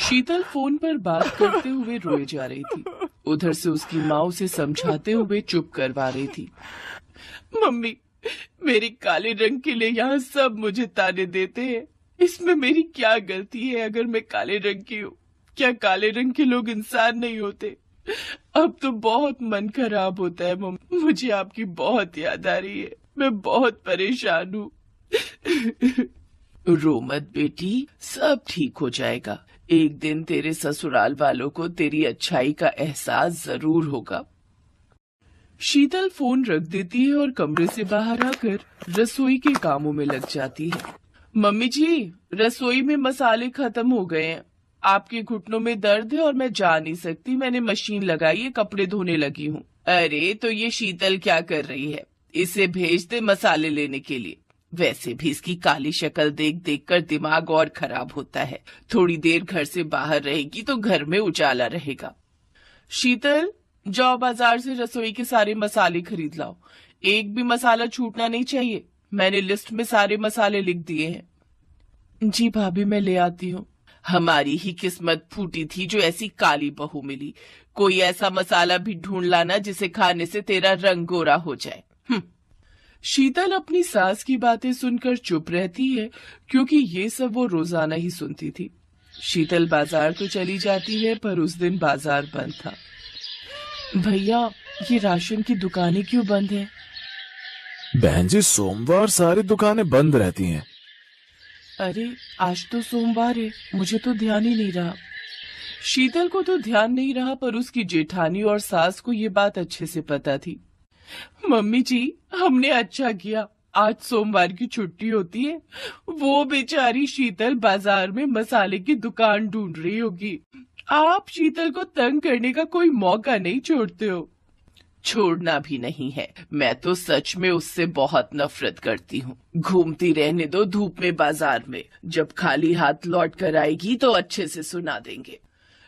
शीतल phone पर बात करते हुए रोए जा रही थी। उधर से उसकी माँ उसे समझाते हुए चुप करवा रही थी। मम्मी, मेरी काले रंग के लिए यहाँ सब मुझे ताने देते हैं। इसमें मेरी क्या गलती है अगर मैं काले रंग की हूँ? क्या काले रंग के लोग इंसान नहीं होते? अब तो बहुत मन खराब होता है मम्मी। मुझे आपकी बहुत याद आ रही है। मैं बहुत परेशान हूँ। रो मत बेटी, सब ठीक हो जाएगा। एक दिन तेरे ससुराल वालों को तेरी अच्छाई का एहसास जरूर होगा। शीतल फोन रख देती है और कमरे से बाहर आकर रसोई के कामों में लग जाती है। मम्मी जी, रसोई में मसाले खत्म हो गए हैं। आपके घुटनों में दर्द है और मैं जा नहीं सकती। मैंने मशीन लगाई है, कपड़े धोने लगी हूँ। अरे तो ये शीतल क्या कर रही है? इसे भेज दे मसाले लेने के लिए। वैसे भी इसकी काली शक्ल देख देख कर दिमाग और खराब होता है। थोड़ी देर घर से बाहर रहेगी तो घर में उजाला रहेगा। शीतल, जाओ बाजार से रसोई के सारे मसाले खरीद लाओ। एक भी मसाला छूटना नहीं चाहिए। मैंने लिस्ट में सारे मसाले लिख दिए हैं। जी भाभी, मैं ले आती हूँ। हमारी ही किस्मत फूटी थी जो ऐसी काली बहू मिली। कोई ऐसा मसाला भी ढूंढ लाना जिसे खाने से तेरा रंग गोरा हो जाए। शीतल अपनी सास की बातें सुनकर चुप रहती है, क्योंकि ये सब वो रोजाना ही सुनती थी। शीतल बाजार तो चली जाती है, पर उस दिन बाजार बंद था। भैया, ये राशन की दुकानें क्यों बंद हैं? बहन जी, सोमवार सारी दुकानें बंद रहती हैं। अरे आज तो सोमवार है, मुझे तो ध्यान ही नहीं रहा। शीतल को तो ध्यान नहीं रहा, पर उसकी जेठानी और सास को ये बात अच्छे से पता थी। मम्मी जी, हमने अच्छा किया, आज सोमवार की छुट्टी होती है। वो बेचारी शीतल बाजार में मसाले की दुकान ढूंढ रही होगी। आप शीतल को तंग करने का कोई मौका नहीं छोड़ते हो। छोड़ना भी नहीं है, मैं तो सच में उससे बहुत नफरत करती हूँ। घूमती रहने दो धूप में बाजार में। जब खाली हाथ लौट कर आएगी तो अच्छे से सुना देंगे।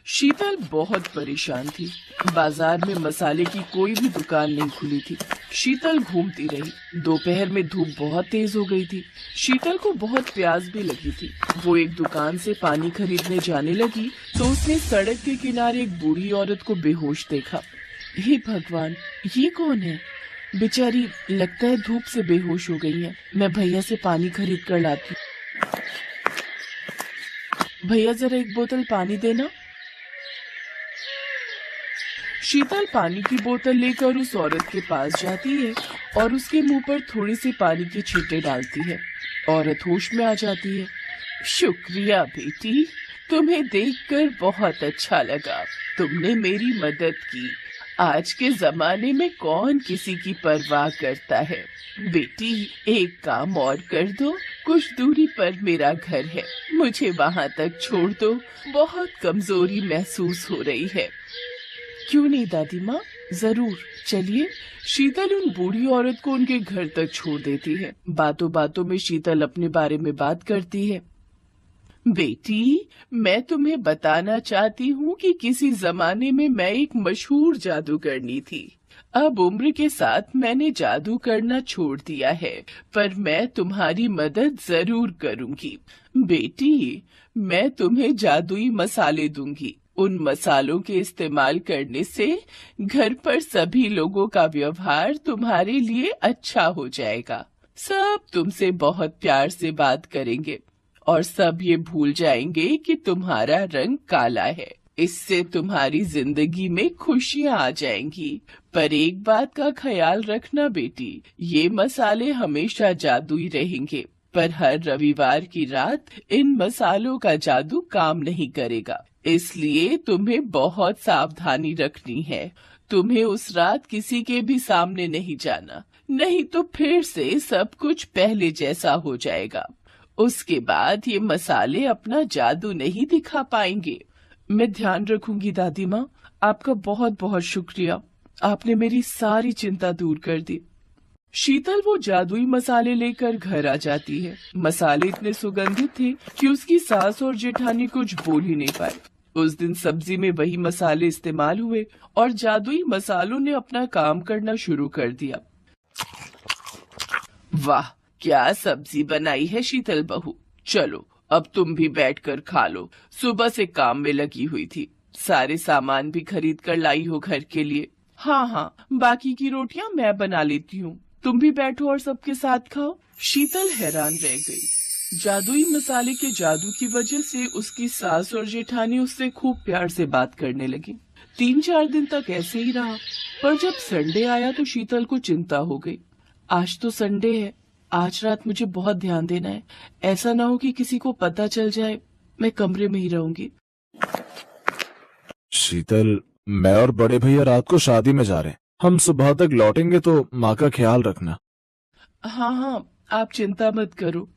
शीतल बहुत परेशान थी। बाजार में मसाले की कोई भी दुकान नहीं खुली थी। शीतल घूमती रही। दोपहर में धूप बहुत तेज हो गई थी। शीतल को बहुत प्यास भी लगी थी। वो एक दुकान से पानी खरीदने जाने लगी तो उसने सड़क के किनारे एक बूढ़ी औरत को बेहोश देखा। हे भगवान, ये कौन है? बेचारी लगता है धूप से बेहोश हो गई है। मैं भैया से पानी खरीद कर लाती हूँ। भैया, जरा एक बोतल पानी देना। शीतल पानी की बोतल लेकर उस औरत के पास जाती है और उसके मुंह पर थोड़ी सी पानी के छींटे डालती है। औरत होश में आ जाती है। शुक्रिया बेटी, तुम्हें देखकर बहुत अच्छा लगा। तुमने मेरी मदद की। आज के जमाने में कौन किसी की परवाह करता है। बेटी, एक काम और कर दो। कुछ दूरी पर मेरा घर है, मुझे वहाँ तक छोड़ दो। बहुत कमजोरी महसूस हो रही है। क्यों नहीं दादी माँ, जरूर, चलिए। शीतल उन बूढ़ी औरत को उनके घर तक छोड़ देती है। बातों बातों में शीतल अपने बारे में बात करती है। बेटी, मैं तुम्हें बताना चाहती हूँ कि किसी जमाने में मैं एक मशहूर जादूगरनी थी। अब उम्र के साथ मैंने जादू करना छोड़ दिया है, पर मैं तुम्हारी मदद जरूर करूँगी। बेटी, मैं तुम्हें जादुई मसाले दूंगी। उन मसालों के इस्तेमाल करने से घर पर सभी लोगों का व्यवहार तुम्हारे लिए अच्छा हो जाएगा। सब तुमसे बहुत प्यार से बात करेंगे और सब ये भूल जाएंगे कि तुम्हारा रंग काला है। इससे तुम्हारी जिंदगी में खुशियाँ आ जाएंगी। पर एक बात का ख्याल रखना बेटी, ये मसाले हमेशा जादुई रहेंगे, पर हर रविवार की रात इन मसालों का जादू काम नहीं करेगा। इसलिए तुम्हें बहुत सावधानी रखनी है। तुम्हें उस रात किसी के भी सामने नहीं जाना, नहीं तो फिर से सब कुछ पहले जैसा हो जाएगा। उसके बाद ये मसाले अपना जादू नहीं दिखा पाएंगे। मैं ध्यान रखूंगी दादी माँ। आपका बहुत बहुत शुक्रिया, आपने मेरी सारी चिंता दूर कर दी। शीतल वो जादुई मसाले लेकर घर आ जाती है। मसाले इतने सुगंधित थे कि उसकी सास और जेठानी कुछ बोल ही नहीं पाए। उस दिन सब्जी में वही मसाले इस्तेमाल हुए और जादुई मसालों ने अपना काम करना शुरू कर दिया। वाह, क्या सब्जी बनाई है शीतल बहू। चलो अब तुम भी बैठकर खा लो, सुबह से काम में लगी हुई थी। सारे सामान भी खरीद कर लाई हो घर के लिए। हाँ हाँ, बाकी की रोटियां मैं बना लेती हूँ, तुम भी बैठो और सबके साथ खाओ। शीतल हैरान रह गई। जादुई मसाले के जादू की वजह से उसकी सास और जेठानी उससे खूब प्यार से बात करने लगी। 3-4 दिन तक ऐसे ही रहा, पर जब संडे आया तो शीतल को चिंता हो गई। आज तो संडे है, आज रात मुझे बहुत ध्यान देना है, ऐसा ना हो कि किसी को पता चल जाए। मैं कमरे में ही रहूंगी। शीतल, मैं और बड़े भैया रात को शादी में जा रहे हैं। हम सुबह तक लौटेंगे तो माँ का ख्याल रखना। हाँ हाँ, आप चिंता मत करो।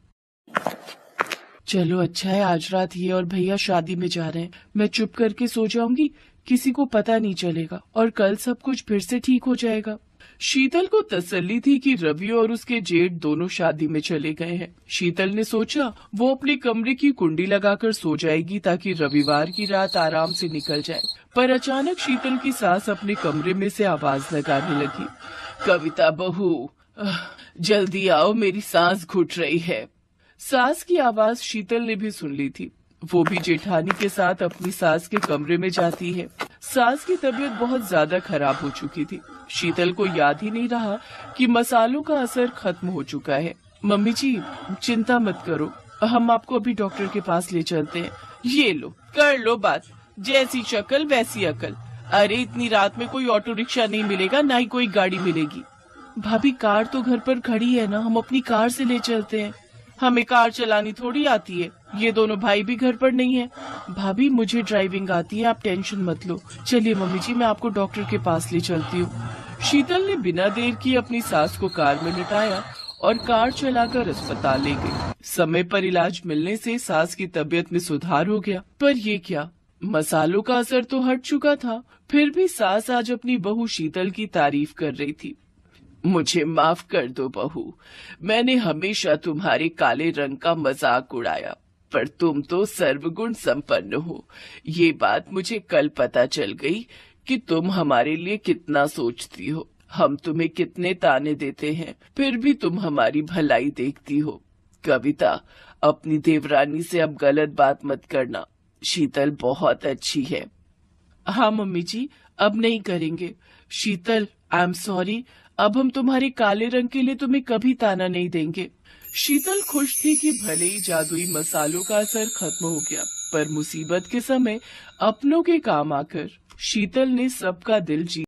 चलो अच्छा है, आज रात ये और भैया शादी में जा रहे हैं। मैं चुप करके सो जाऊंगी, किसी को पता नहीं चलेगा और कल सब कुछ फिर से ठीक हो जाएगा। शीतल को तसल्ली थी कि रवि और उसके जेठ दोनों शादी में चले गए हैं। शीतल ने सोचा वो अपने कमरे की कुंडी लगाकर सो जाएगी ताकि रविवार की रात आराम से निकल जाए। पर अचानक शीतल की सास अपने कमरे में से आवाज लगाने लगी, कविता बहू, जल्दी आओ, मेरी सांस घुट रही है। सास की आवाज शीतल ने भी सुन ली थी। वो भी जेठानी के साथ अपनी सास के कमरे में जाती है। सास की तबीयत बहुत ज्यादा खराब हो चुकी थी। शीतल को याद ही नहीं रहा कि मसालों का असर खत्म हो चुका है। मम्मी जी, चिंता मत करो, हम आपको अभी डॉक्टर के पास ले चलते हैं। ये लो, कर लो बात, जैसी शक्ल वैसी अकल। अरे इतनी रात में कोई ऑटो रिक्शा नहीं मिलेगा, ना ही कोई गाड़ी मिलेगी। भाभी, कार तो घर पर खड़ी है ना, हम अपनी कार से ले चलते हैं। हमें कार चलानी थोड़ी आती है, ये दोनों भाई भी घर पर नहीं है। भाभी, मुझे ड्राइविंग आती है, आप टेंशन मत लो। चलिए मम्मी जी, मैं आपको डॉक्टर के पास ले चलती हूँ। शीतल ने बिना देर किए अपनी सास को कार में लिटाया और कार चलाकर अस्पताल ले गई। समय पर इलाज मिलने से सास की तबीयत में सुधार हो गया। पर ये क्या, मसालों का असर तो हट चुका था, फिर भी सास आज अपनी बहू शीतल की तारीफ कर रही थी। मुझे माफ कर दो बहू, मैंने हमेशा तुम्हारे काले रंग का मजाक उड़ाया, पर तुम तो सर्वगुण संपन्न हो। ये बात मुझे कल पता चल गई कि तुम हमारे लिए कितना सोचती हो। हम तुम्हें कितने ताने देते हैं, फिर भी तुम हमारी भलाई देखती हो। कविता, अपनी देवरानी से अब गलत बात मत करना, शीतल बहुत अच्छी है। हाँ मम्मी जी, अब नहीं करेंगे। शीतल, आई एम सॉरी, अब हम तुम्हारे काले रंग के लिए तुम्हें कभी ताना नहीं देंगे। शीतल खुश थी कि भले ही जादुई मसालों का असर खत्म हो गया, पर मुसीबत के समय अपनों के काम आकर शीतल ने सबका दिल जीत